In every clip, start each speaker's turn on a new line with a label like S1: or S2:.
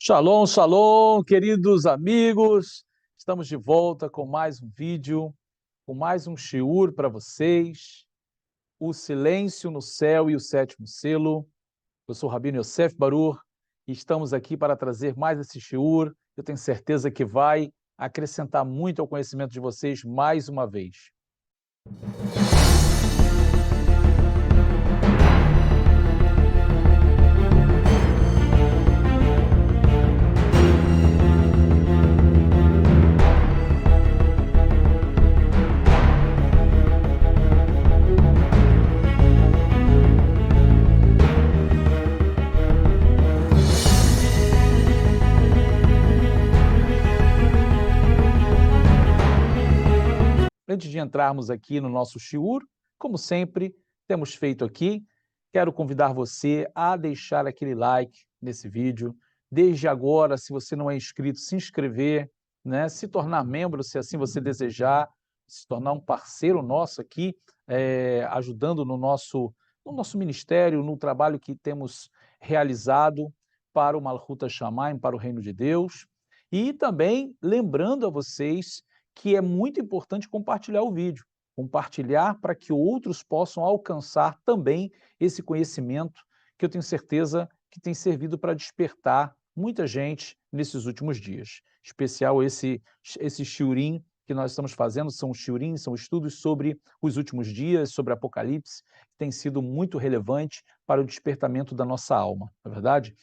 S1: Shalom, shalom, queridos amigos. Estamos de volta com mais um vídeo, com mais um shiur para vocês. O silêncio no céu e o sétimo selo. Eu sou o Rabino Yosef Barur e estamos aqui para trazer mais esse shiur. Eu tenho certeza que vai acrescentar muito ao conhecimento de vocês mais uma vez. Antes de entrarmos aqui no nosso shiur, como sempre temos feito aqui, quero convidar você a deixar aquele like nesse vídeo. Desde agora, se você não é inscrito, se inscrever, né? Se tornar membro, se assim você desejar, se tornar um parceiro nosso aqui, ajudando no nosso ministério, no trabalho que temos realizado para o Malchut Shamayim, para o Reino de Deus. E também lembrando a vocês que é muito importante compartilhar o vídeo, compartilhar para que outros possam alcançar também esse conhecimento que eu tenho certeza que tem servido para despertar muita gente nesses últimos dias. Em especial esse shiurim que nós estamos fazendo, são shiurim, são estudos sobre os últimos dias, sobre Apocalipse, que tem sido muito relevante para o despertamento da nossa alma, não é verdade?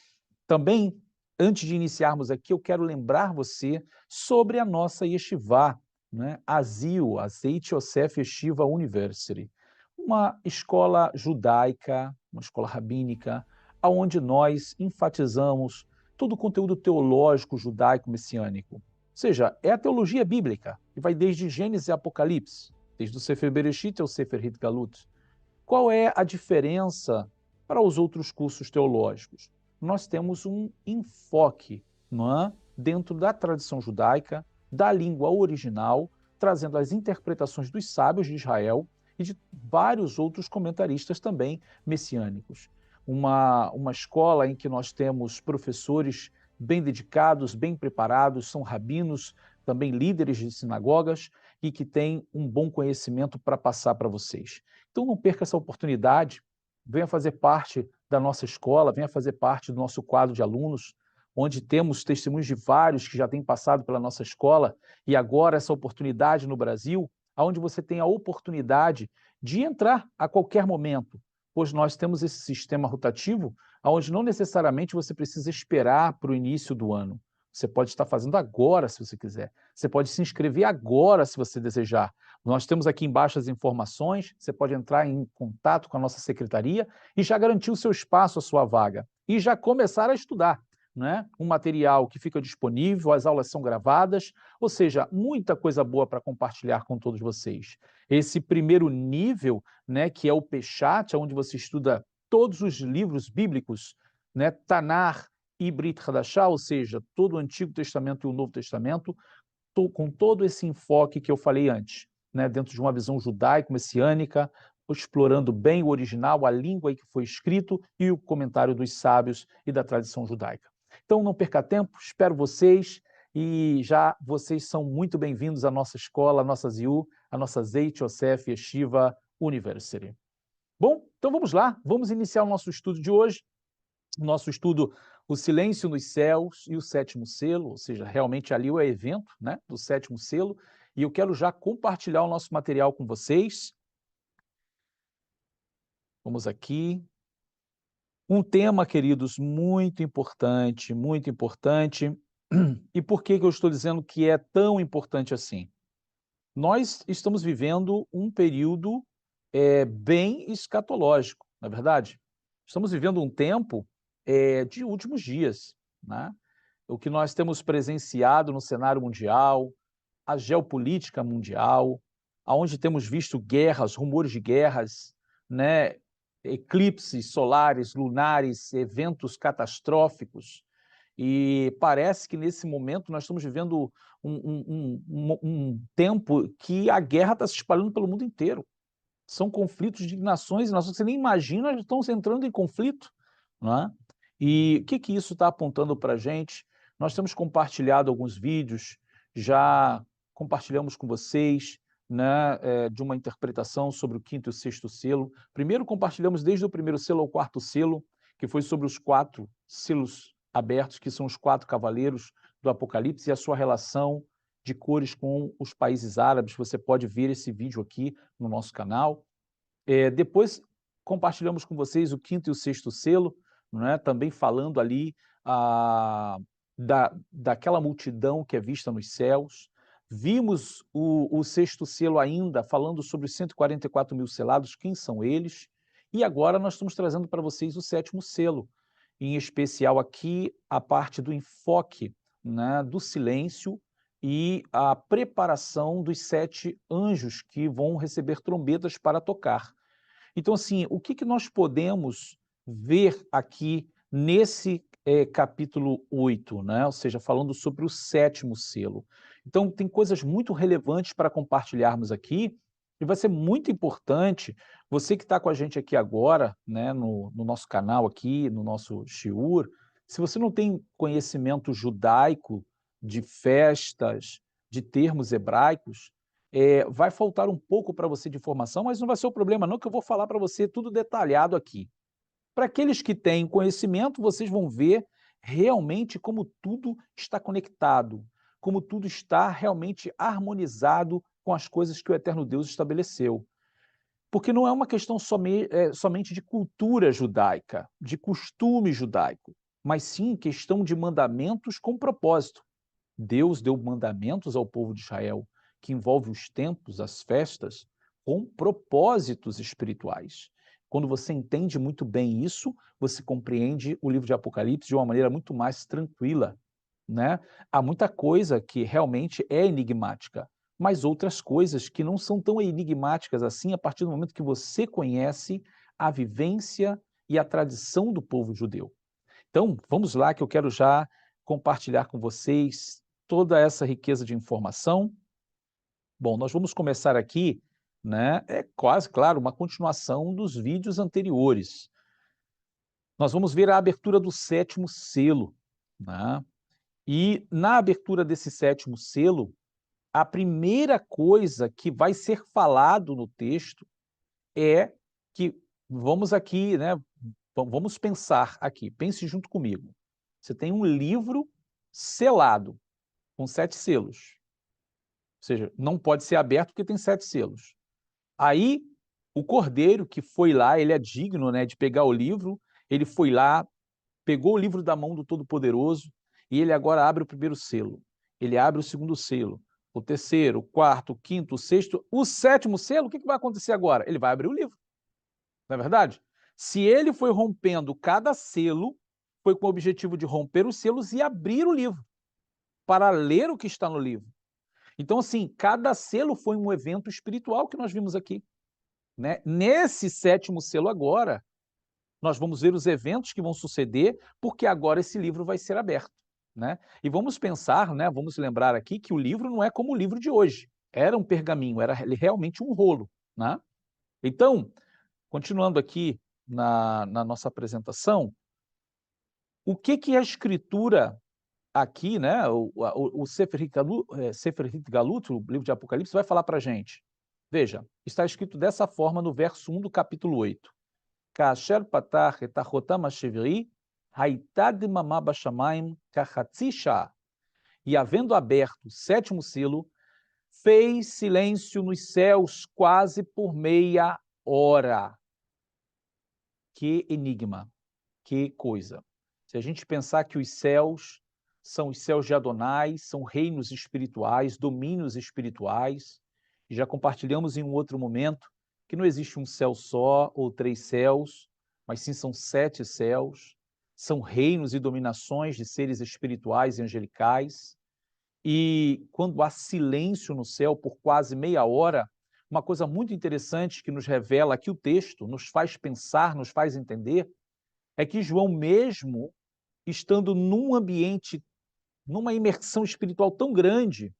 S1: Também, antes de iniciarmos aqui, eu quero lembrar você sobre a nossa yeshivá, né? ASIU, Azeite Yosef Yeshiva University, uma escola judaica, uma escola rabínica, onde nós enfatizamos todo o conteúdo teológico judaico-messiânico. Ou seja, é a teologia bíblica, que vai desde Gênesis e Apocalipse, desde o Sefer Bereshit ao Sefer Hitgalut. Qual é a diferença para os outros cursos teológicos? Nós temos um enfoque, não é? Dentro da tradição judaica, da língua original, trazendo as interpretações dos sábios de Israel e de vários outros comentaristas também messiânicos. Uma escola em que nós temos professores bem dedicados, bem preparados, são rabinos, também líderes de sinagogas e que têm um bom conhecimento para passar para vocês. Então não perca essa oportunidade, venha fazer parte da nossa escola, venha fazer parte do nosso quadro de alunos, onde temos testemunhos de vários que já têm passado pela nossa escola, e agora essa oportunidade no Brasil, onde você tem a oportunidade de entrar a qualquer momento, pois nós temos esse sistema rotativo, onde não necessariamente você precisa esperar para o início do ano. Você pode estar fazendo agora, se você quiser. Você pode se inscrever agora, se você desejar. Nós temos aqui embaixo as informações, você pode entrar em contato com a nossa secretaria e já garantir o seu espaço, a sua vaga. E já começar a estudar, né? Um material que fica disponível, as aulas são gravadas, ou seja, muita coisa boa para compartilhar com todos vocês. Esse primeiro nível, né, que é o Peshat, onde você estuda todos os livros bíblicos, né, Tanar e Brit Hadashah, ou seja, todo o Antigo Testamento e o Novo Testamento, com todo esse enfoque que eu falei antes, né, dentro de uma visão judaico-messiânica, explorando bem o original, a língua em que foi escrito e o comentário dos sábios e da tradição judaica. Então, não perca tempo, espero vocês e já vocês são muito bem-vindos à nossa escola, à nossa ZIU, à nossa Azeite Yosef Yeshiva University. Bom, então vamos lá, vamos iniciar o nosso estudo de hoje. O nosso estudo, o silêncio nos céus e o sétimo selo, ou seja, realmente ali o evento, né, do sétimo selo, e eu quero já compartilhar o nosso material com vocês. Vamos aqui. Um tema, queridos, muito importante, muito importante. E por que eu estou dizendo que é tão importante assim? Nós estamos vivendo um período bem escatológico, não é verdade? Estamos vivendo um tempo de últimos dias, né? O que nós temos presenciado no cenário mundial, a geopolítica mundial, aonde temos visto guerras, rumores de guerras, né? Eclipses solares, lunares, eventos catastróficos, e parece que nesse momento nós estamos vivendo um tempo que a guerra está se espalhando pelo mundo inteiro. São conflitos de nações e nações que você nem imagina, já estão entrando em conflito, não é? E o que isso está apontando para a gente? Nós temos compartilhado alguns vídeos, já compartilhamos com vocês, né, de uma interpretação sobre o quinto e o sexto selo. Primeiro compartilhamos desde o primeiro selo ao quarto selo, que foi sobre os 4 selos abertos, que são os 4 cavaleiros do Apocalipse e a sua relação de cores com os países árabes. Você pode ver esse vídeo aqui no nosso canal. Depois compartilhamos com vocês o quinto e o sexto selo, né, também falando ali daquela multidão que é vista nos céus. Vimos o sexto selo ainda, falando sobre os 144 mil selados, quem são eles. E agora nós estamos trazendo para vocês o sétimo selo, em especial aqui a parte do enfoque, né, do silêncio e a preparação dos 7 anjos que vão receber trombetas para tocar. Então, assim, o que nós podemos ver aqui nesse capítulo 8, né? Ou seja, falando sobre o sétimo selo. Então, tem coisas muito relevantes para compartilharmos aqui, e vai ser muito importante, você que está com a gente aqui agora, né, no nosso canal aqui, no nosso Shiur, se você não tem conhecimento judaico de festas, de termos hebraicos, vai faltar um pouco para você de informação, mas não vai ser o problema não, que eu vou falar para você tudo detalhado aqui. Para aqueles que têm conhecimento, vocês vão ver realmente como tudo está conectado, como tudo está realmente harmonizado com as coisas que o eterno Deus estabeleceu. Porque não é uma questão somente de cultura judaica, de costume judaico, mas sim questão de mandamentos com propósito. Deus deu mandamentos ao povo de Israel, que envolve os tempos, as festas, com propósitos espirituais. Quando você entende muito bem isso, você compreende o livro de Apocalipse de uma maneira muito mais tranquila, né? Há muita coisa que realmente é enigmática, mas outras coisas que não são tão enigmáticas assim a partir do momento que você conhece a vivência e a tradição do povo judeu. Então, vamos lá que eu quero já compartilhar com vocês toda essa riqueza de informação. Bom, nós vamos começar aqui, né, é quase, claro, uma continuação dos vídeos anteriores. Nós vamos ver a abertura do sétimo selo, né? E na abertura desse sétimo selo, a primeira coisa que vai ser falado no texto é que, vamos aqui, né, vamos pensar aqui, pense junto comigo. Você tem um livro selado, com 7 selos. Ou seja, não pode ser aberto porque tem 7 selos. Aí, o cordeiro que foi lá, ele é digno, né, de pegar o livro, ele foi lá, pegou o livro da mão do Todo-Poderoso, e ele agora abre o primeiro selo. Ele abre o segundo selo, o terceiro, o quarto, o quinto, o sexto, o sétimo selo, o que vai acontecer agora? Ele vai abrir o livro, não é verdade? Se ele foi rompendo cada selo, foi com o objetivo de romper os selos e abrir o livro, para ler o que está no livro. Então, assim, cada selo foi um evento espiritual que nós vimos aqui, né? Nesse sétimo selo agora, nós vamos ver os eventos que vão suceder, porque agora esse livro vai ser aberto, né? E vamos pensar, né, vamos lembrar aqui que o livro não é como o livro de hoje. Era um pergaminho, era realmente um rolo, né? Então, continuando aqui na nossa apresentação, o que a escritura aqui, né, o Sefer Galut, o livro de Apocalipse, vai falar para a gente. Veja, está escrito dessa forma no verso 1 do capítulo 8. Kasher patach et achotam hashevri, haitá demamá bashamayim kachatzi shah. E havendo aberto o sétimo selo, fez silêncio nos céus quase por meia hora. Que enigma, que coisa. Se a gente pensar que os céus são os céus de Adonai, são reinos espirituais, domínios espirituais, e já compartilhamos em um outro momento que não existe um céu só ou 3 céus, mas sim são 7 céus, são reinos e dominações de seres espirituais e angelicais, e quando há silêncio no céu por quase meia hora, uma coisa muito interessante que nos revela aqui o texto, nos faz pensar, nos faz entender, é que João mesmo, estando num ambiente, numa imersão espiritual tão grande,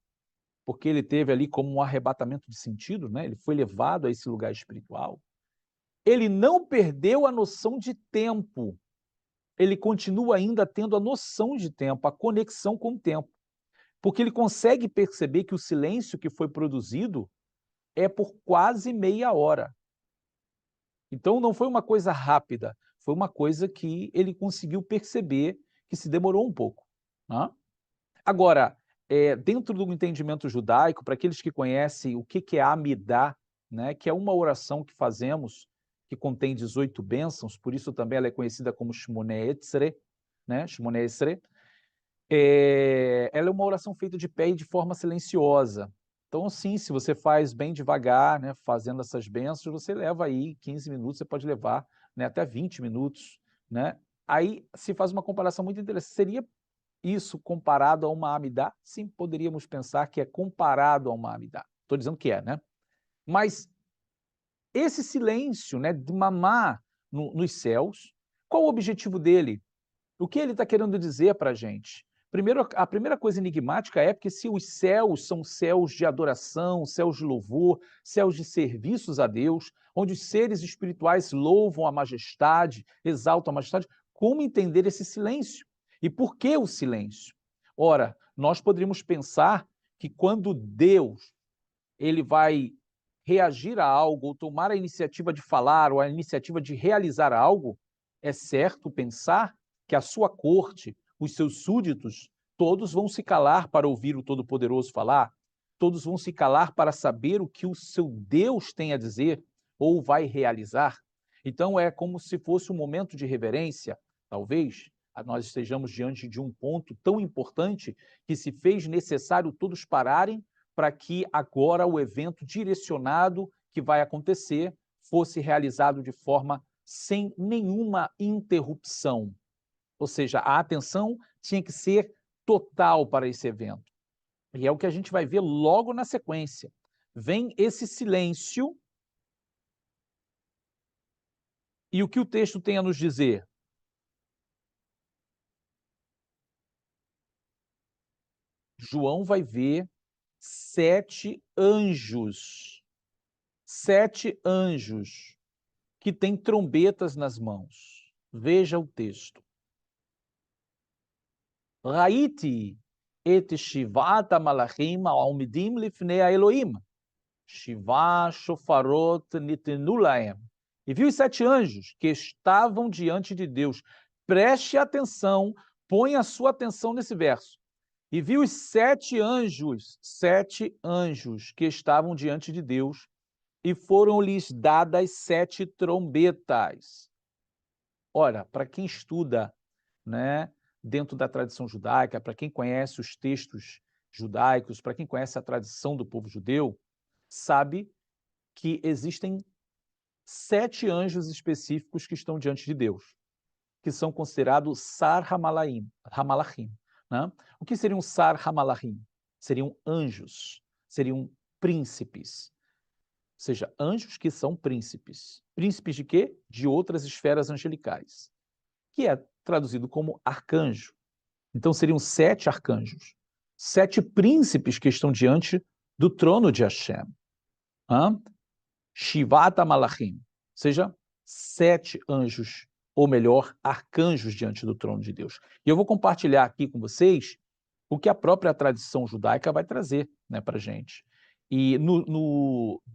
S1: porque ele teve ali como um arrebatamento de sentido, né? Ele foi levado a esse lugar espiritual, ele não perdeu a noção de tempo. ele continua ainda tendo a noção de tempo, a conexão com o tempo, porque ele consegue perceber que o silêncio que foi produzido é por quase meia hora. Então não foi uma coisa rápida, foi uma coisa que ele conseguiu perceber que se demorou um pouco, né? Agora, dentro do entendimento judaico, para aqueles que conhecem o que é Amidá, né, que é uma oração que fazemos, que contém 18 bênçãos, por isso também ela é conhecida como Shmoneh Esrei, né, Shmoneh Esrei. Ela é uma oração feita de pé e de forma silenciosa. Então, sim, se você faz bem devagar, né, fazendo essas bênçãos, você leva aí 15 minutos, você pode levar, né, até 20 minutos, né? Aí se faz uma comparação muito interessante. Seria isso comparado a uma Amidá? Sim, poderíamos pensar que é comparado a uma Amidá. Estou dizendo que é, né? Mas esse silêncio, né, de mamar nos céus, qual o objetivo dele? O que ele está querendo dizer para a gente? Primeiro, a primeira coisa enigmática é porque se os céus são céus de adoração, céus de louvor, céus de serviços a Deus, onde os seres espirituais louvam a majestade, exaltam a majestade, como entender esse silêncio? E por que o silêncio? Ora, nós poderíamos pensar que quando Deus ele vai reagir a algo, ou tomar a iniciativa de falar, ou a iniciativa de realizar algo, é certo pensar que a sua corte, os seus súditos, todos vão se calar para ouvir o Todo-Poderoso falar, todos vão se calar para saber o que o seu Deus tem a dizer ou vai realizar. Então é como se fosse um momento de reverência, talvez nós estejamos diante de um ponto tão importante que se fez necessário todos pararem para que agora o evento direcionado que vai acontecer fosse realizado de forma sem nenhuma interrupção. Ou seja, a atenção tinha que ser total para esse evento. E é o que a gente vai ver logo na sequência. Vem esse silêncio e o que o texto tem a nos dizer? João vai ver 7 anjos. 7 anjos que têm trombetas nas mãos. Veja o texto. Raiti et shivat malachim העומדים לפני האלוהים, 7 shofarot nitenu lahem. E viu os 7 anjos que estavam diante de Deus. Preste atenção, põe a sua atenção nesse verso. E viu os 7 anjos que estavam diante de Deus, e foram-lhes dadas 7 trombetas. Ora, para quem estuda, né, dentro da tradição judaica, para quem conhece os textos judaicos, para quem conhece a tradição do povo judeu, sabe que existem 7 anjos específicos que estão diante de Deus, que são considerados Sar Hamalachim. Né? O que seriam Sar Hamalachim? Seriam anjos, seriam príncipes. Ou seja, anjos que são príncipes. Príncipes de quê? De outras esferas angelicais, que é traduzido como arcanjo. Então seriam 7 arcanjos, 7 príncipes que estão diante do trono de Hashem. Shivat Malachim, ou seja, 7 anjos, ou melhor, arcanjos diante do trono de Deus. E eu vou compartilhar aqui com vocês o que a própria tradição judaica vai trazer, né, para a gente. E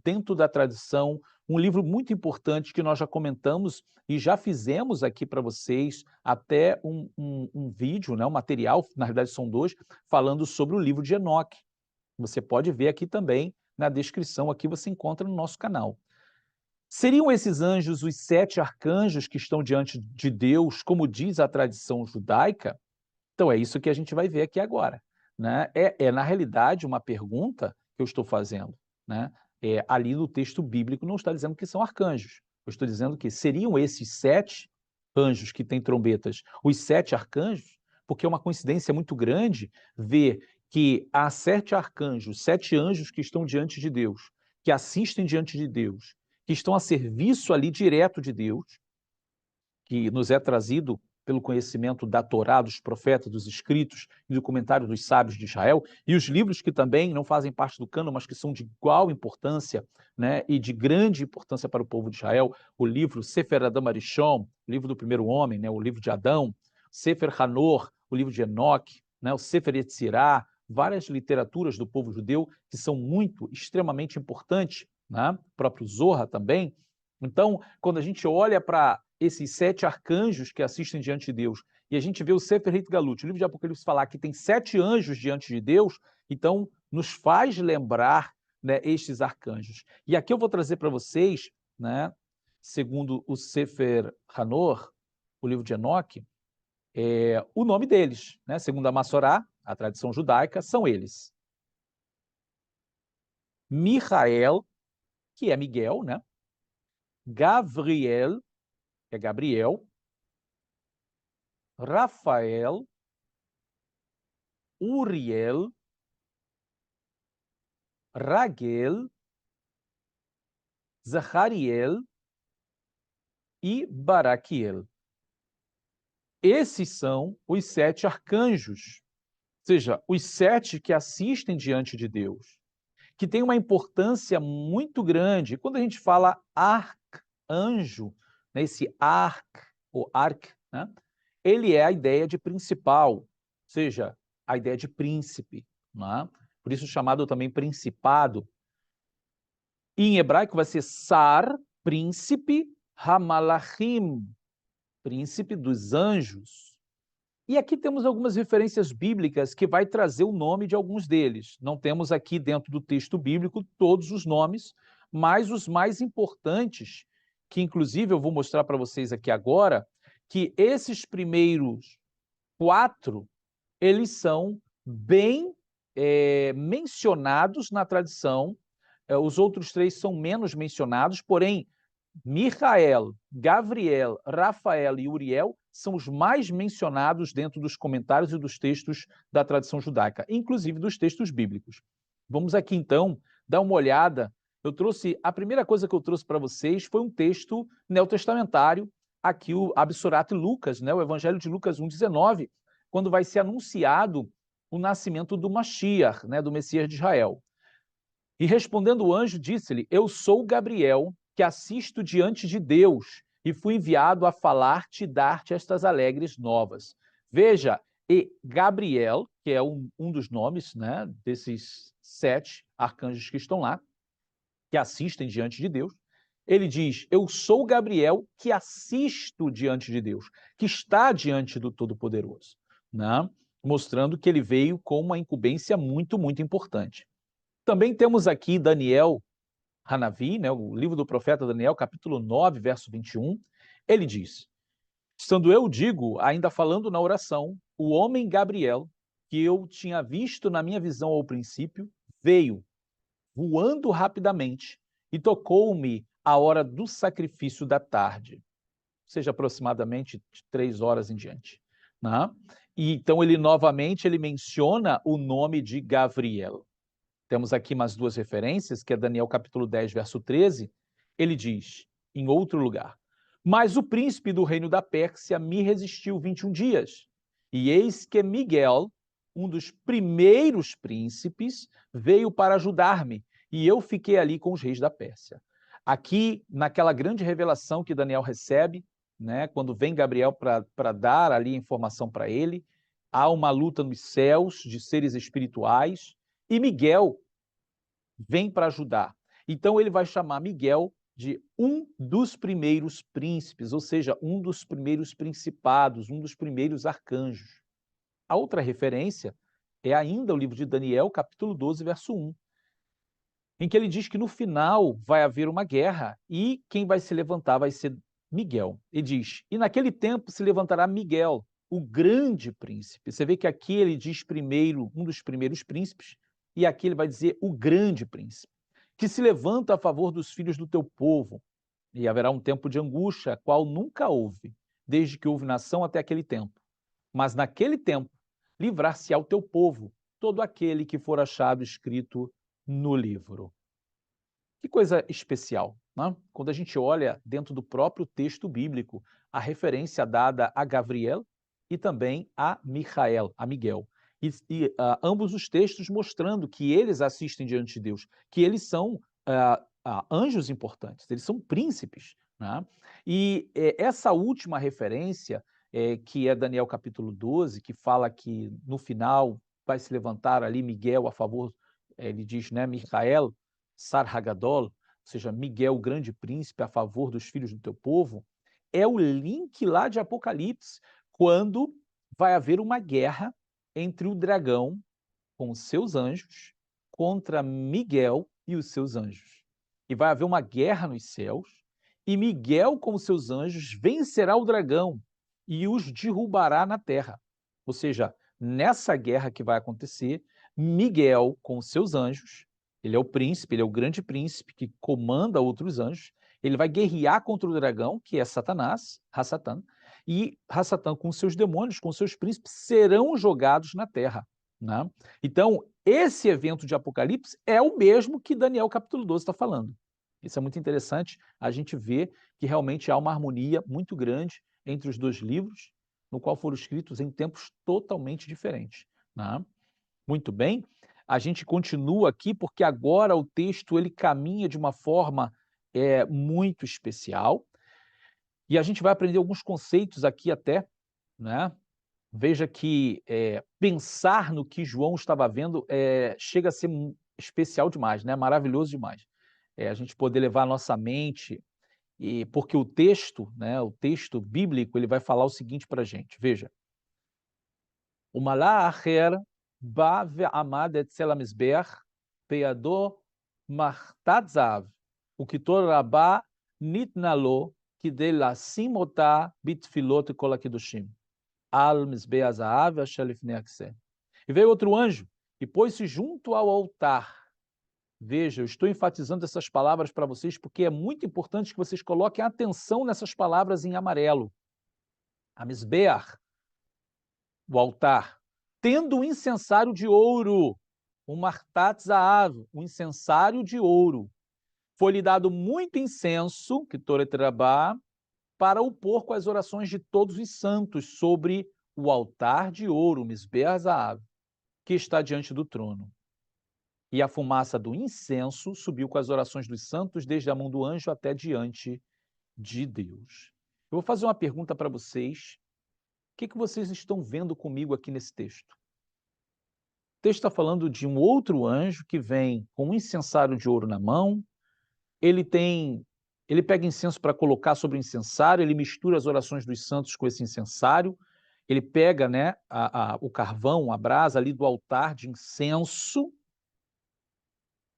S1: dentro da tradição, um livro muito importante que nós já comentamos e já fizemos aqui para vocês até um vídeo, né, um material, na verdade são 2, falando sobre o livro de Enoque. Você pode ver aqui também na descrição, aqui você encontra no nosso canal. Seriam esses anjos os 7 arcanjos que estão diante de Deus, como diz a tradição judaica? Então é isso que a gente vai ver aqui agora. Né? Na realidade, uma pergunta que eu estou fazendo. Né? Ali no texto bíblico não está dizendo que são arcanjos. Eu estou dizendo que seriam esses 7 anjos que têm trombetas, os 7 arcanjos, porque é uma coincidência muito grande ver que há 7 arcanjos, 7 anjos que estão diante de Deus, que assistem diante de Deus, que estão a serviço ali direto de Deus, que nos é trazido pelo conhecimento da Torá, dos profetas, dos escritos e do comentário dos sábios de Israel, e os livros que também não fazem parte do cânon, mas que são de igual importância, né, e de grande importância para o povo de Israel, o livro Sefer Adam Arishon, o livro do primeiro homem, né, o livro de Adão, Sefer Hanor, o livro de Enoque, né, o Sefer Yetzirah, várias literaturas do povo judeu que são extremamente importantes, né, o próprio Zohar também. Então, quando a gente olha para esses 7 arcanjos que assistem diante de Deus, e a gente vê o Sefer Hitgalut, o livro de Apocalipse falar que tem 7 anjos diante de Deus, então nos faz lembrar, né, estes arcanjos. E aqui eu vou trazer para vocês, né, segundo o Sefer Hanor, o livro de Enoque, o nome deles, né, segundo a Massorá, a tradição judaica, são eles. Michael, que é Miguel, né? Gavriel, que é Gabriel, Rafael, Uriel, Raguel, Zachariel e Baraquiel. Esses são os 7 arcanjos, ou seja, os 7 que assistem diante de Deus, que tem uma importância muito grande. Quando a gente fala arcanjo, né, esse ou arc, né, ele é a ideia de principal, ou seja, a ideia de príncipe, né? Por isso chamado também principado. E em hebraico vai ser Sar, príncipe, Hamalachim, príncipe dos anjos. E aqui temos algumas referências bíblicas que vai trazer o nome de alguns deles. Não temos aqui dentro do texto bíblico todos os nomes, mas os mais importantes, que inclusive eu vou mostrar para vocês aqui agora, que esses primeiros 4, eles são bem mencionados na tradição. Os outros 3 são menos mencionados, porém, Michael, Gabriel, Rafael e Uriel são os mais mencionados dentro dos comentários e dos textos da tradição judaica, inclusive dos textos bíblicos. Vamos aqui, então, dar uma olhada. A primeira coisa que eu trouxe para vocês foi um texto neotestamentário, aqui o Absurat Lucas, né, o Evangelho de Lucas 1,19, quando vai ser anunciado o nascimento do Mashiach, né, do Messias de Israel. E respondendo o anjo, disse-lhe: Eu sou Gabriel, que assisto diante de Deus, e fui enviado a falar-te e dar-te estas alegres novas. Veja, e Gabriel, que é um dos nomes, né, desses 7 arcanjos que estão lá, que assistem diante de Deus, ele diz: Eu sou Gabriel, que assisto diante de Deus, que está diante do Todo-Poderoso, né? Mostrando que ele veio com uma incumbência muito, muito importante. Também temos aqui Daniel Hanavi, né, o livro do profeta Daniel, capítulo 9, verso 21. Ele diz: Estando eu digo, ainda falando na oração, o homem Gabriel, que eu tinha visto na minha visão ao princípio, veio, voando rapidamente, e tocou-me a hora do sacrifício da tarde, ou seja, aproximadamente de 3 horas em diante, né? E então ele novamente menciona o nome de Gabriel. Temos aqui mais 2 referências, que é Daniel capítulo 10, verso 13. Ele diz, em outro lugar: Mas o príncipe do reino da Pérsia me resistiu 21 dias. E eis que Miguel, um dos primeiros príncipes, veio para ajudar-me, e eu fiquei ali com os reis da Pérsia. Aqui, naquela grande revelação que Daniel recebe, né, quando vem Gabriel para dar ali a informação para ele, há uma luta nos céus de seres espirituais, e Miguel vem para ajudar. Então ele vai chamar Miguel de um dos primeiros príncipes, ou seja, um dos primeiros principados, um dos primeiros arcanjos. A outra referência é ainda o livro de Daniel, capítulo 12, verso 1, em que ele diz que no final vai haver uma guerra e quem vai se levantar vai ser Miguel. Ele diz: E naquele tempo se levantará Miguel, o grande príncipe. Você vê que aqui ele diz primeiro um dos primeiros príncipes, e aqui ele vai dizer o grande príncipe, que se levanta a favor dos filhos do teu povo. E haverá um tempo de angústia, qual nunca houve, desde que houve nação até aquele tempo. Mas naquele tempo livrar-se-á o teu povo, todo aquele que for achado escrito no livro. Que coisa especial, né? Quando a gente olha dentro do próprio texto bíblico, a referência dada a Gabriel e também a Micael, a Miguel. Ambos os textos mostrando que eles assistem diante de Deus, que eles são anjos importantes, eles são príncipes, né? E essa última referência, que é Daniel capítulo 12, que fala que no final vai se levantar ali Miguel a favor, ele diz, né, Micael, Sar Hagadol, ou seja, Miguel, o grande príncipe, a favor dos filhos do teu povo, é o link lá de Apocalipse, quando vai haver uma guerra entre o dragão com os seus anjos contra Miguel e os seus anjos. E vai haver uma guerra nos céus, e Miguel com os seus anjos vencerá o dragão e os derrubará na terra. Ou seja, nessa guerra que vai acontecer, Miguel com os seus anjos, ele é o príncipe, ele é o grande príncipe que comanda outros anjos, ele vai guerrear contra o dragão, que é Satanás, Hassatan, e Hassatan com seus demônios, com seus príncipes, serão jogados na terra, né? Então, esse evento de Apocalipse é o mesmo que Daniel capítulo 12 está falando. Isso é muito interessante, a gente vê que realmente há uma harmonia muito grande entre os dois livros, no qual foram escritos em tempos totalmente diferentes, né? Muito bem, a gente continua aqui porque agora o texto ele caminha de uma forma muito especial e a gente vai aprender alguns conceitos aqui até, né? Veja que pensar no que João estava vendo chega a ser especial demais, né? Maravilhoso demais. A gente poder levar a nossa mente, porque o texto, né, o texto bíblico, ele vai falar o seguinte para a gente. Veja, o malá acher ba ve'amad etzel hamizbeach be'yado martat zahav ukitor rabá nitna lo kidei lasim otá bitfilot kol hakedoshim. E veio outro anjo e pôs-se junto ao altar. Veja, eu estou enfatizando essas palavras para vocês porque é muito importante que vocês coloquem atenção nessas palavras em amarelo. Amisbeach, o altar, tendo um incensário de ouro, um martat zaav, um incensário de ouro. Foi-lhe dado muito incenso, que toretrabá, para o pôr com as orações de todos os santos sobre o altar de ouro, Misbeach Zaav, que está diante do trono. E a fumaça do incenso subiu com as orações dos santos desde a mão do anjo até diante de Deus. Eu vou fazer uma pergunta para vocês. O que vocês estão vendo comigo aqui nesse texto? O texto está falando de um outro anjo que vem com um incensário de ouro na mão. Ele pega incenso para colocar sobre o incensário, ele mistura as orações dos santos com esse incensário, ele pega, né, o carvão, a brasa ali do altar de incenso,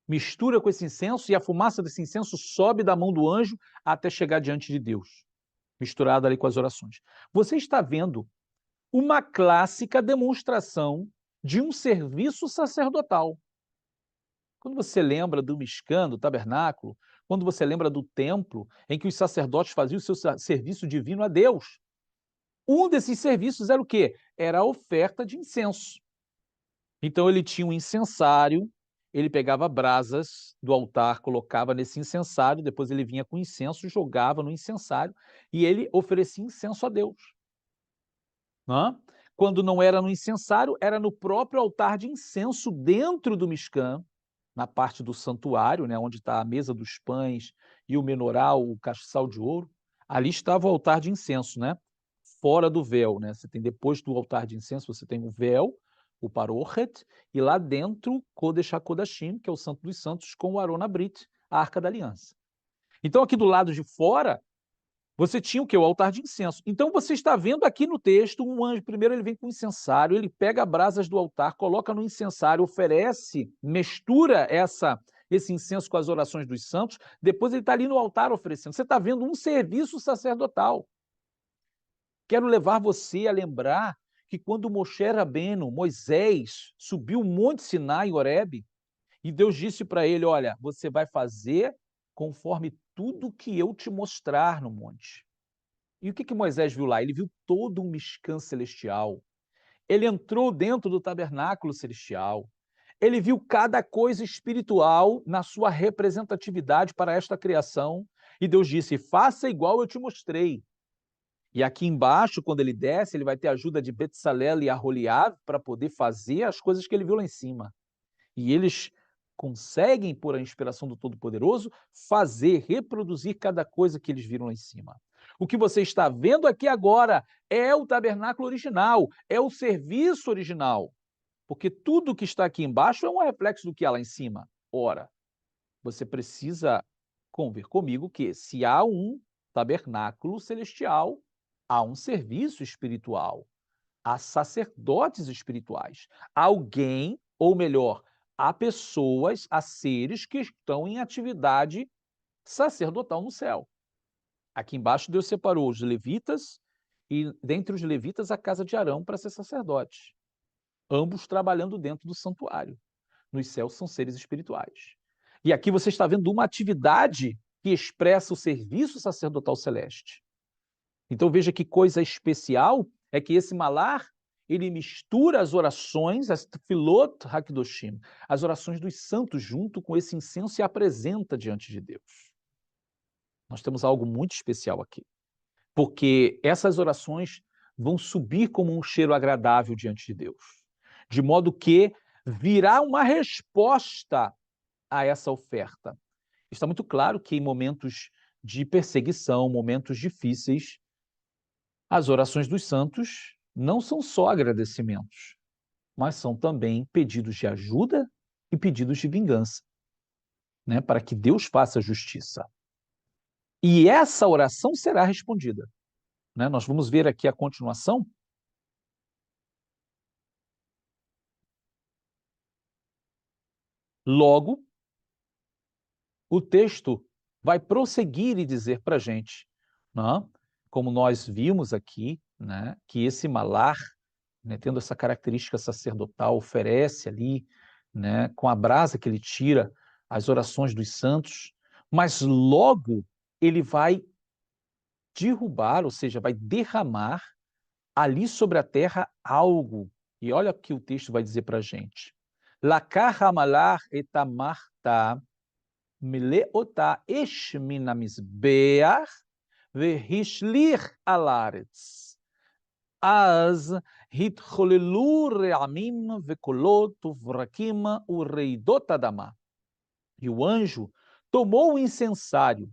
S1: mistura com esse incenso e a fumaça desse incenso sobe da mão do anjo até chegar diante de Deus, misturada ali com as orações. Você está vendo uma clássica demonstração de um serviço sacerdotal. Quando você lembra do Mishkan, do tabernáculo, quando você lembra do templo, em que os sacerdotes faziam o seu serviço divino a Deus, um desses serviços era o quê? Era a oferta de incenso. Então ele tinha um incensário, ele pegava brasas do altar, colocava nesse incensário, depois ele vinha com incenso, jogava no incensário e ele oferecia incenso a Deus. Né? Quando não era no incensário, era no próprio altar de incenso dentro do Mishkan, na parte do santuário, né, onde está a mesa dos pães e o menoral, o castiçal de ouro. Ali estava o altar de incenso, né? Fora do véu, né? Você tem depois do altar de incenso, você tem o véu, o parochet, e lá dentro, Kodesh HaKodashim, que é o Santo dos Santos, com o Aron Abrit, a Arca da Aliança. Então, aqui do lado de fora, você tinha o quê? O altar de incenso. Então, você está vendo aqui no texto um anjo. Primeiro, ele vem com o incensário, ele pega brasas do altar, coloca no incensário, oferece, mistura esse incenso com as orações dos santos. Depois, ele está ali no altar oferecendo. Você está vendo um serviço sacerdotal. Quero levar você a lembrar que quando Moshe Rabbeinu, Moisés, subiu o Monte Sinai, Horebe, e Deus disse para ele, olha, você vai fazer conforme tudo que eu te mostrar no monte. E o que Moisés viu lá? Ele viu todo um Mishkan celestial. Ele entrou dentro do tabernáculo celestial. Ele viu cada coisa espiritual na sua representatividade para esta criação, e Deus disse: faça igual eu te mostrei. E aqui embaixo, quando ele desce, ele vai ter a ajuda de Betsalel e Aholiab para poder fazer as coisas que ele viu lá em cima. E eles conseguem, por a inspiração do Todo-Poderoso, fazer, reproduzir cada coisa que eles viram lá em cima. O que você está vendo aqui agora é o tabernáculo original, é o serviço original, porque tudo que está aqui embaixo é um reflexo do que há lá em cima. Ora, você precisa convir comigo que se há um tabernáculo celestial, há um serviço espiritual, há sacerdotes espirituais, alguém, ou melhor, há pessoas, há seres que estão em atividade sacerdotal no céu. Aqui embaixo Deus separou os levitas e dentre os levitas a casa de Arão para ser sacerdote, ambos trabalhando dentro do santuário. Nos céus são seres espirituais. E aqui você está vendo uma atividade que expressa o serviço sacerdotal celeste. Então veja que coisa especial é que esse malar, ele mistura as orações, as tefilot hakdoshim, as orações dos santos junto com esse incenso e apresenta diante de Deus. Nós temos algo muito especial aqui, porque essas orações vão subir como um cheiro agradável diante de Deus, de modo que virá uma resposta a essa oferta. Está muito claro que em momentos de perseguição, momentos difíceis, as orações dos santos não são só agradecimentos, mas são também pedidos de ajuda e pedidos de vingança, né, para que Deus faça justiça. E essa oração será respondida, né? Nós vamos ver aqui a continuação. Logo, o texto vai prosseguir e dizer para a gente, né, como nós vimos aqui, né, que esse malar, né, tendo essa característica sacerdotal, oferece ali, né, com a brasa que ele tira, as orações dos santos, mas logo ele vai derrubar, ou seja, vai derramar ali sobre a terra algo. E olha o que o texto vai dizer para a gente. Lakar hamalar etamarta meleota eshminamizbeach vehishlir alaretz. אז התחוללו רעמים וקולות וברקים ורעידות אדמה. E o anjo tomou o incensário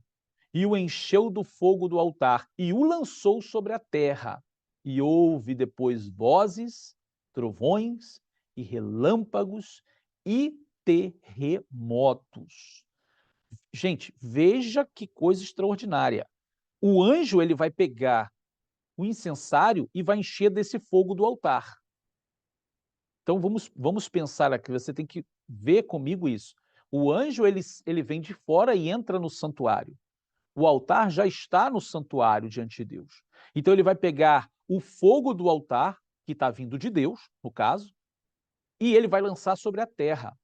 S1: e o encheu do fogo do altar e o lançou sobre a terra. E houve depois vozes, trovões e relâmpagos e terremotos. Gente, veja que coisa extraordinária. O anjo ele vai pegar o incensário e vai encher desse fogo do altar. Então vamos pensar aqui, você tem que ver comigo isso. O anjo ele vem de fora e entra no santuário. O altar já está no santuário diante de Deus. Então ele vai pegar o fogo do altar, que está vindo de Deus, no caso, e ele vai lançar sobre a terra.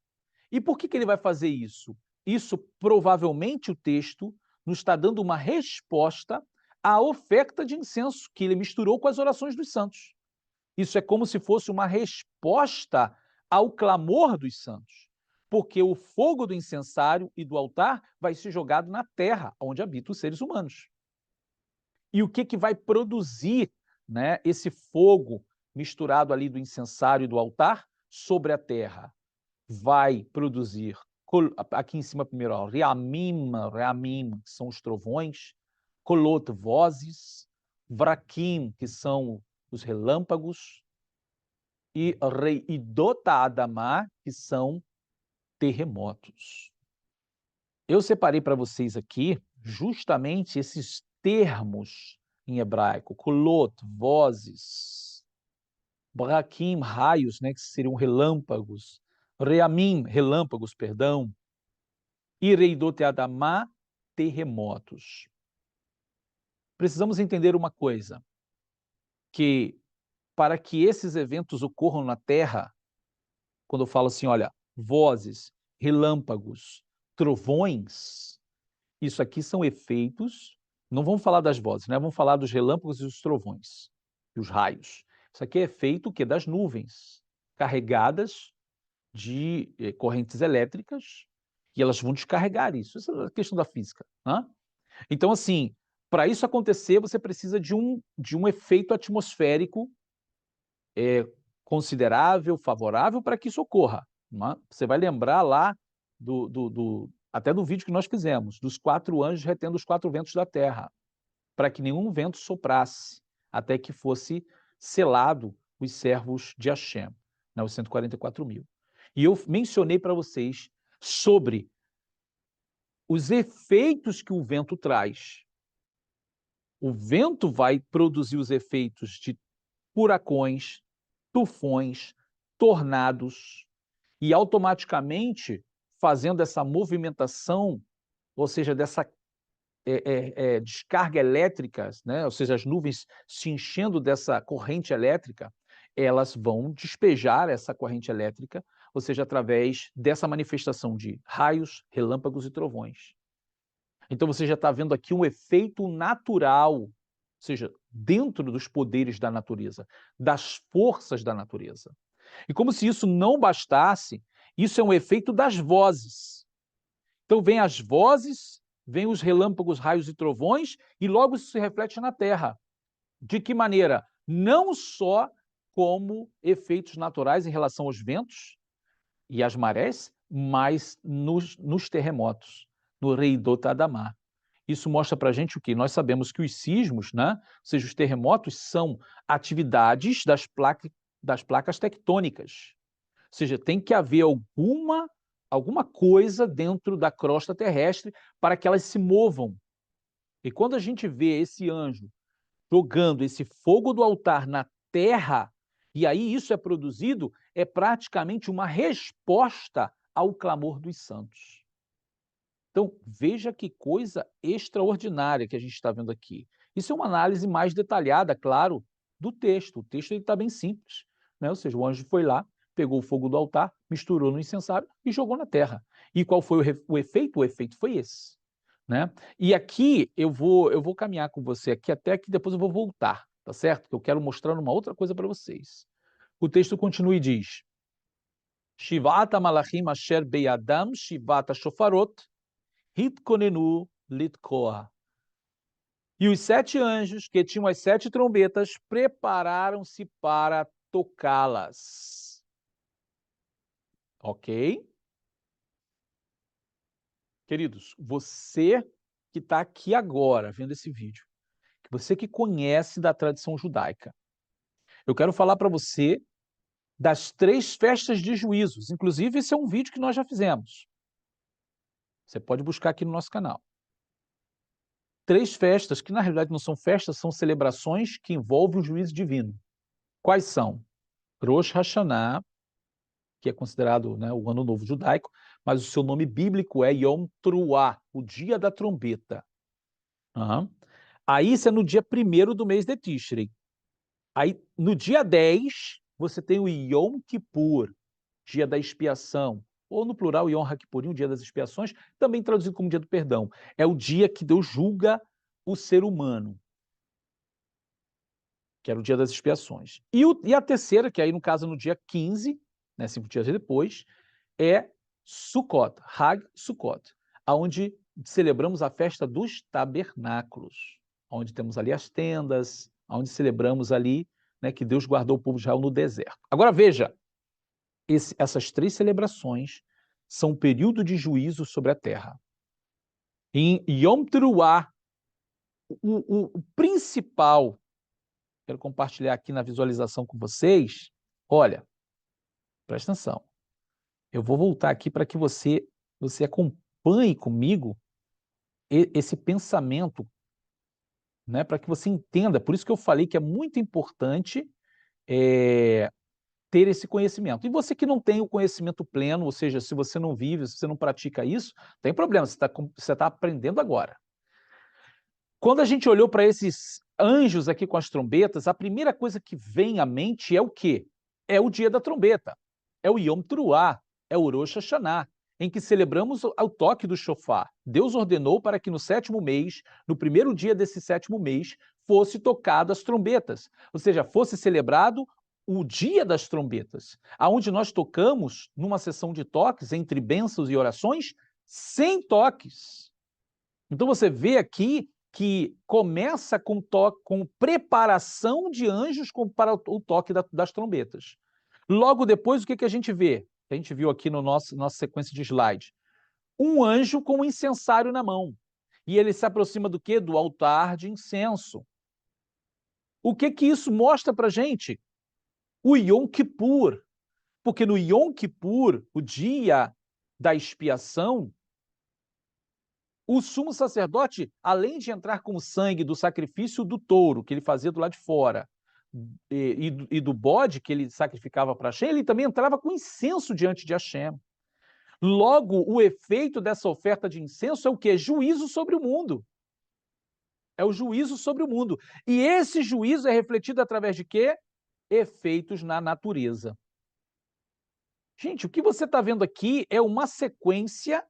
S1: E por que ele vai fazer isso? Isso provavelmente o texto nos está dando uma resposta à oferta de incenso que ele misturou com as orações dos santos. Isso é como se fosse uma resposta ao clamor dos santos, porque o fogo do incensário e do altar vai ser jogado na terra, onde habitam os seres humanos. E o que vai produzir, né, esse fogo misturado ali do incensário e do altar sobre a terra? Vai produzir, aqui em cima primeiro, ó, reamim, que são os trovões, kolot, vozes, vrakim, que são os relâmpagos, e reidota adamá, que são terremotos. Eu separei para vocês aqui justamente esses termos em hebraico, kolot, vozes, brakim, raios, né, que seriam relâmpagos, reamim, relâmpagos, perdão, e reidote adamá, terremotos. Precisamos entender uma coisa, que para que esses eventos ocorram na Terra, quando eu falo assim, olha, vozes, relâmpagos, trovões, isso aqui são efeitos, não vamos falar das vozes, né? Vamos falar dos relâmpagos e dos trovões, e os raios. Isso aqui é efeito que das nuvens, carregadas de correntes elétricas e elas vão descarregar isso. Isso é a questão da física, né? Então, assim, para isso acontecer, você precisa de um efeito atmosférico considerável, favorável para que isso ocorra, né? Você vai lembrar lá até do vídeo que nós fizemos, dos 4 anjos retendo os 4 ventos da terra, para que nenhum vento soprasse, até que fosse selado os servos de Hashem, né, os 144.000. E eu mencionei para vocês sobre os efeitos que o vento traz. O vento vai produzir os efeitos de furacões, tufões, tornados, e automaticamente, fazendo essa movimentação, ou seja, dessa descarga elétrica, né? Ou seja, as nuvens se enchendo dessa corrente elétrica, elas vão despejar essa corrente elétrica, ou seja, através dessa manifestação de raios, relâmpagos e trovões. Então você já está vendo aqui um efeito natural, ou seja, dentro dos poderes da natureza, das forças da natureza. E como se isso não bastasse, isso é um efeito das vozes. Então vem as vozes, vem os relâmpagos, raios e trovões, e logo isso se reflete na Terra. De que maneira? Não só como efeitos naturais em relação aos ventos e às marés, mas nos terremotos, no Reidot Adamá. Isso mostra para a gente o quê? Nós sabemos que os sismos, né, ou seja, os terremotos, são atividades das placas tectônicas. Ou seja, tem que haver alguma coisa dentro da crosta terrestre para que elas se movam. E quando a gente vê esse anjo jogando esse fogo do altar na terra, e aí isso é produzido, é praticamente uma resposta ao clamor dos santos. Então, veja que coisa extraordinária que a gente está vendo aqui. Isso é uma análise mais detalhada, claro, do texto. O texto está bem simples, né? Ou seja, o anjo foi lá, pegou o fogo do altar, misturou no incensário e jogou na terra. E qual foi o efeito? O efeito foi esse, né? E aqui eu vou caminhar com você aqui até que depois eu vou voltar, tá certo? Eu quero mostrar uma outra coisa para vocês. O texto continua e diz: Shivata malachim asher beyadam shivata shofarot hitkonenu litkoa. E os 7 anjos que tinham as 7 trombetas prepararam-se para tocá-las. Ok? Queridos, você que está aqui agora vendo esse vídeo, você que conhece da tradição judaica, eu quero falar para você das 3 festas de juízos. Inclusive, esse é um vídeo que nós já fizemos. Você pode buscar aqui no nosso canal. 3 festas, que na realidade não são festas, são celebrações que envolvem o juízo divino. Quais são? Rosh Hashanah, que é considerado, né, o Ano Novo Judaico, mas o seu nome bíblico é Yom Teruah, o dia da trombeta. Aí isso é no dia 1º do mês de Tishrei. Aí no dia 10, você tem o Yom Kippur, dia da expiação, ou no plural Yom HaKippurim, o dia das expiações, também traduzido como dia do perdão. É o dia que Deus julga o ser humano, que era o dia das expiações. E a terceira, que aí no caso no dia 15, né, 5 dias depois, é Sukkot, Hag Sukkot, onde celebramos a festa dos tabernáculos, onde temos ali as tendas, onde celebramos ali, né, que Deus guardou o povo de Israel no deserto. Agora veja, essas 3 celebrações são um período de juízo sobre a terra. Em Yom Teruah, o principal, quero compartilhar aqui na visualização com vocês, olha, presta atenção, eu vou voltar aqui para que você acompanhe comigo esse pensamento, né, para que você entenda. Por isso que eu falei que é muito importante ter esse conhecimento. E você que não tem o conhecimento pleno, ou seja, se você não vive, se você não pratica isso, tem problema, você tá aprendendo agora. Quando a gente olhou para esses anjos aqui com as trombetas, a primeira coisa que vem à mente é o quê? É o dia da trombeta, é o Yom Teruah, é o Rosh Hashanah, em que celebramos o toque do shofar. Deus ordenou para que no 7º mês, no primeiro dia desse 7º mês, fosse tocado as trombetas, ou seja, fosse celebrado o dia das trombetas, aonde nós tocamos numa sessão de toques, entre bênçãos e orações, sem toques. Então você vê aqui que começa com preparação de anjos para o toque das trombetas. Logo depois, o que a gente vê? A gente viu aqui no nossa sequência de slide. Um anjo com um incensário na mão. E ele se aproxima do quê? Do altar de incenso. O que isso mostra para a gente? O Yom Kippur. Porque no Yom Kippur, o dia da expiação, o sumo sacerdote, além de entrar com o sangue do sacrifício do touro, que ele fazia do lado de fora, e do bode que ele sacrificava para Hashem, ele também entrava com incenso diante de Hashem. Logo, o efeito dessa oferta de incenso é o quê? Juízo sobre o mundo. É o juízo sobre o mundo. E esse juízo é refletido através de quê? Efeitos na natureza. Gente, o que você está vendo aqui é uma sequência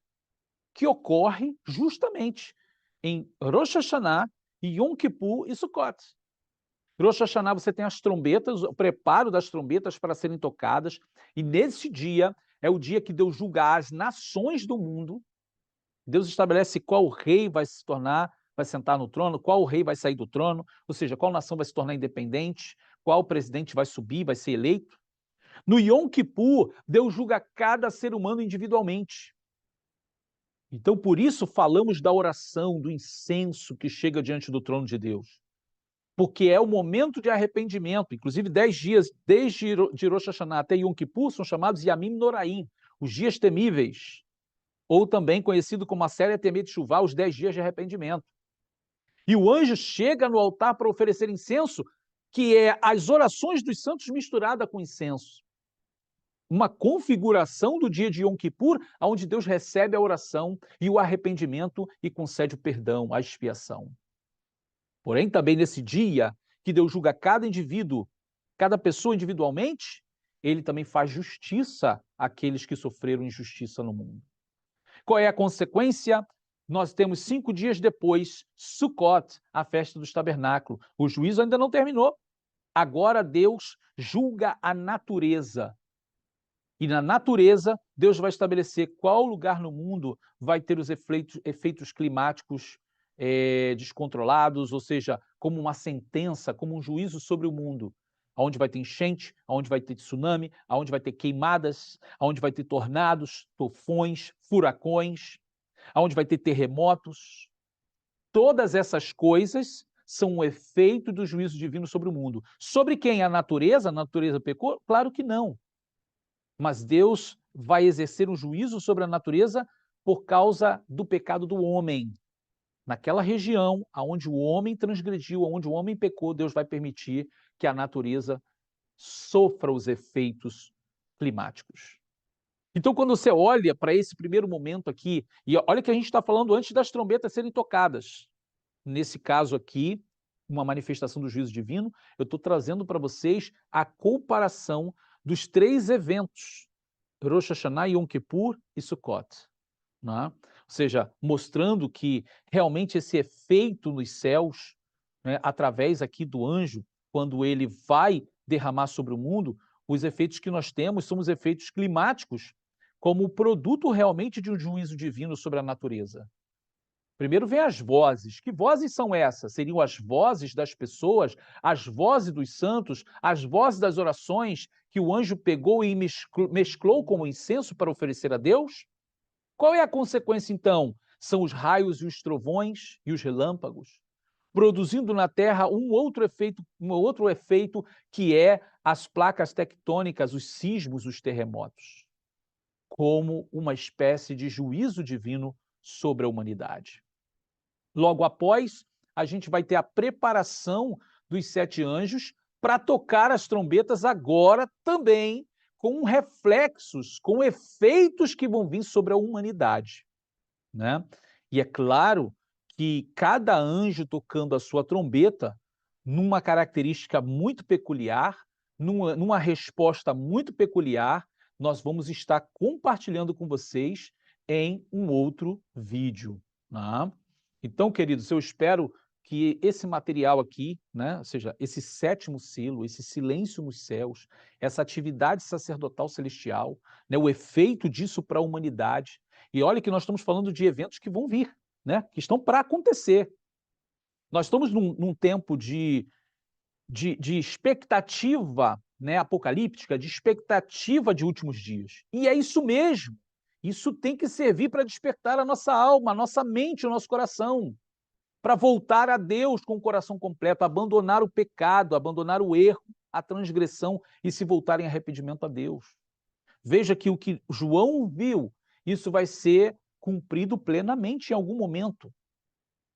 S1: que ocorre justamente em Rosh Hashanah, Yom Kippur e Sukkot. Rosh Hashanah você tem as trombetas, o preparo das trombetas para serem tocadas, e nesse dia é o dia que Deus julga as nações do mundo. Deus estabelece qual rei vai se tornar, vai sentar no trono, qual rei vai sair do trono, ou seja, qual nação vai se tornar independente, qual presidente vai subir, vai ser eleito. No Yom Kippur, Deus julga cada ser humano individualmente. Então, por isso, falamos da oração, do incenso que chega diante do trono de Deus. Porque é o momento de arrependimento. Inclusive, 10 dias, desde Rosh Hashanah até Yom Kippur, são chamados Yamim Noraim, os dias temíveis. Ou também conhecido como a série Temer de Chuvá, os 10 dias de arrependimento. E o anjo chega no altar para oferecer incenso, que é as orações dos santos misturada com incenso. Uma configuração do dia de Yom Kippur, onde Deus recebe a oração e o arrependimento e concede o perdão, a expiação. Porém, também nesse dia que Deus julga cada indivíduo, cada pessoa individualmente, ele também faz justiça àqueles que sofreram injustiça no mundo. Qual é a consequência? Nós temos 5 dias depois, Sukkot, a festa dos tabernáculos. O juízo ainda não terminou. Agora Deus julga a natureza. E na natureza, Deus vai estabelecer qual lugar no mundo vai ter os efeitos climáticos descontrolados, ou seja, como uma sentença, como um juízo sobre o mundo, onde vai ter enchente, onde vai ter tsunami, onde vai ter queimadas, onde vai ter tornados, tufões, furacões, onde vai ter terremotos. Todas essas coisas são um efeito do juízo divino sobre o mundo. Sobre quem? A natureza pecou? Claro que não. Mas Deus vai exercer um juízo sobre a natureza por causa do pecado do homem. Naquela região onde o homem transgrediu, onde o homem pecou, Deus vai permitir que a natureza sofra os efeitos climáticos. Então, quando você olha para esse primeiro momento aqui, e olha que a gente está falando antes das trombetas serem tocadas. Nesse caso aqui, uma manifestação do juízo divino, eu estou trazendo para vocês a comparação dos 3 eventos, Rosh Hashanah, Yom Kippur e Sukkot. Né? Ou seja, mostrando que realmente esse efeito nos céus, né, através aqui do anjo, quando ele vai derramar sobre o mundo, os efeitos que nós temos são os efeitos climáticos, como produto realmente de um juízo divino sobre a natureza. Primeiro vem as vozes. Que vozes são essas? Seriam as vozes das pessoas, as vozes dos santos, as vozes das orações que o anjo pegou e mesclou com o incenso para oferecer a Deus? Qual é a consequência, então? São os raios e os trovões e os relâmpagos, produzindo na Terra um outro efeito que é as placas tectônicas, os sismos, os terremotos, como uma espécie de juízo divino sobre a humanidade. Logo após, a gente vai ter a preparação dos 7 anjos para tocar as trombetas agora também com reflexos, com efeitos que vão vir sobre a humanidade, né? E é claro que cada anjo tocando a sua trombeta, numa característica muito peculiar, numa resposta muito peculiar, nós vamos estar compartilhando com vocês em um outro vídeo, né? Então, queridos, eu espero que esse material aqui, né, ou seja, esse sétimo selo, esse silêncio nos céus, essa atividade sacerdotal celestial, né, o efeito disso para a humanidade. E olha que nós estamos falando de eventos que vão vir, né, que estão para acontecer. Nós estamos num tempo de expectativa, né, apocalíptica, de expectativa de últimos dias. E é isso mesmo. Isso tem que servir para despertar a nossa alma, a nossa mente, o nosso coração, para voltar a Deus com o coração completo, abandonar o pecado, abandonar o erro, a transgressão e se voltar em arrependimento a Deus. Veja que o que João viu, isso vai ser cumprido plenamente em algum momento.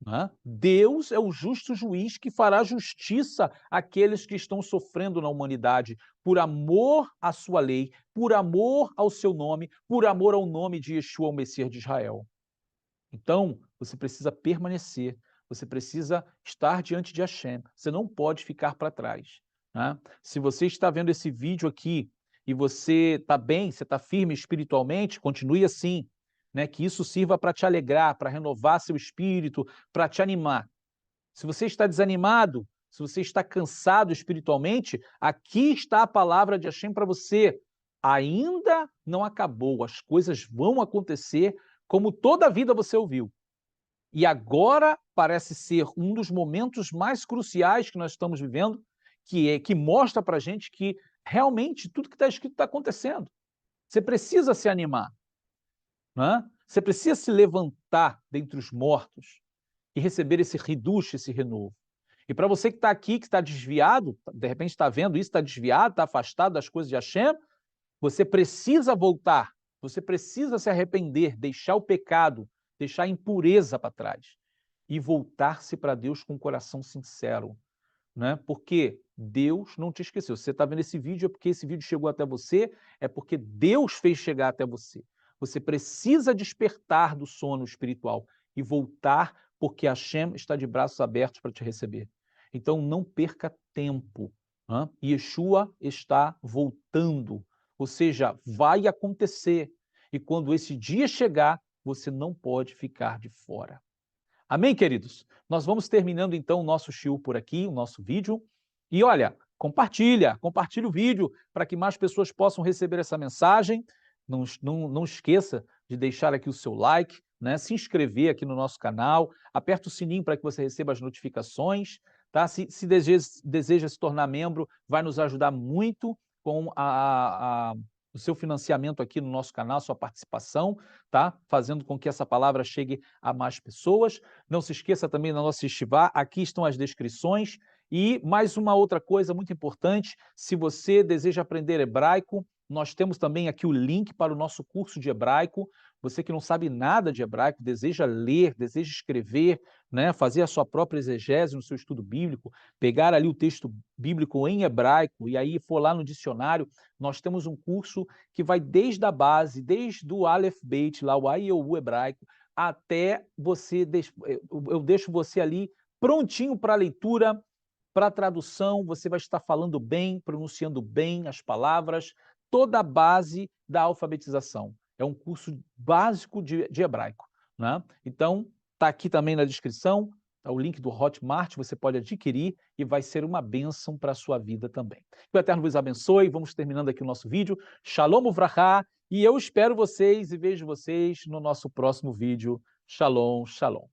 S1: Né? Deus é o justo juiz que fará justiça àqueles que estão sofrendo na humanidade por amor à sua lei, por amor ao seu nome, por amor ao nome de Yeshua, o Messias de Israel. Então, você precisa permanecer, você precisa estar diante de Hashem, você não pode ficar para trás. Né? Se você está vendo esse vídeo aqui e você está bem, você está firme espiritualmente, continue assim, né? Que isso sirva para te alegrar, para renovar seu espírito, para te animar. Se você está desanimado, se você está cansado espiritualmente, aqui está a palavra de Hashem para você. Ainda não acabou, as coisas vão acontecer como toda a vida você ouviu. E agora parece ser um dos momentos mais cruciais que nós estamos vivendo, que mostra para a gente que realmente tudo que está escrito está acontecendo. Você precisa se animar, né? Você precisa se levantar dentre os mortos e receber esse reduche, esse renovo. E para você que está aqui, que está desviado, de repente está vendo isso, está desviado, está afastado das coisas de Hashem, você precisa voltar, você precisa se arrepender, deixar o pecado, deixar a impureza para trás e voltar-se para Deus com um coração sincero, né? Porque Deus não te esqueceu. Você está vendo esse vídeo, é porque esse vídeo chegou até você, é porque Deus fez chegar até você. Você precisa despertar do sono espiritual e voltar, porque Hashem está de braços abertos para te receber. Então não perca tempo. Né? Yeshua está voltando, ou seja, vai acontecer. E quando esse dia chegar, você não pode ficar de fora. Amém, queridos? Nós vamos terminando então o nosso shiur por aqui, o nosso vídeo. E olha, compartilha o vídeo para que mais pessoas possam receber essa mensagem. Não esqueça de deixar aqui o seu like, né? Se inscrever aqui no nosso canal, aperta o sininho para que você receba as notificações. Tá? Se deseja se tornar membro, vai nos ajudar muito com o seu financiamento aqui no nosso canal, sua participação, tá? Fazendo com que essa palavra chegue a mais pessoas. Não se esqueça também da nossa estivá, aqui estão as descrições. E mais uma outra coisa muito importante, se você deseja aprender hebraico, nós temos também aqui o link para o nosso curso de hebraico. Você que não sabe nada de hebraico, deseja ler, deseja escrever, né, fazer a sua própria exegese no seu estudo bíblico, pegar ali o texto bíblico em hebraico e aí for lá no dicionário, nós temos um curso que vai desde a base, desde o Aleph Beit, lá o A e o U hebraico, até você, eu deixo você ali prontinho para a leitura, para a tradução, você vai estar falando bem, pronunciando bem as palavras, toda a base da alfabetização. É um curso básico de hebraico. Né? Então, está aqui também na descrição, tá o link do Hotmart, você pode adquirir e vai ser uma bênção para a sua vida também. Que o Eterno vos abençoe, vamos terminando aqui o nosso vídeo. Shalom Uvrahá, e eu espero vocês e vejo vocês no nosso próximo vídeo. Shalom, shalom.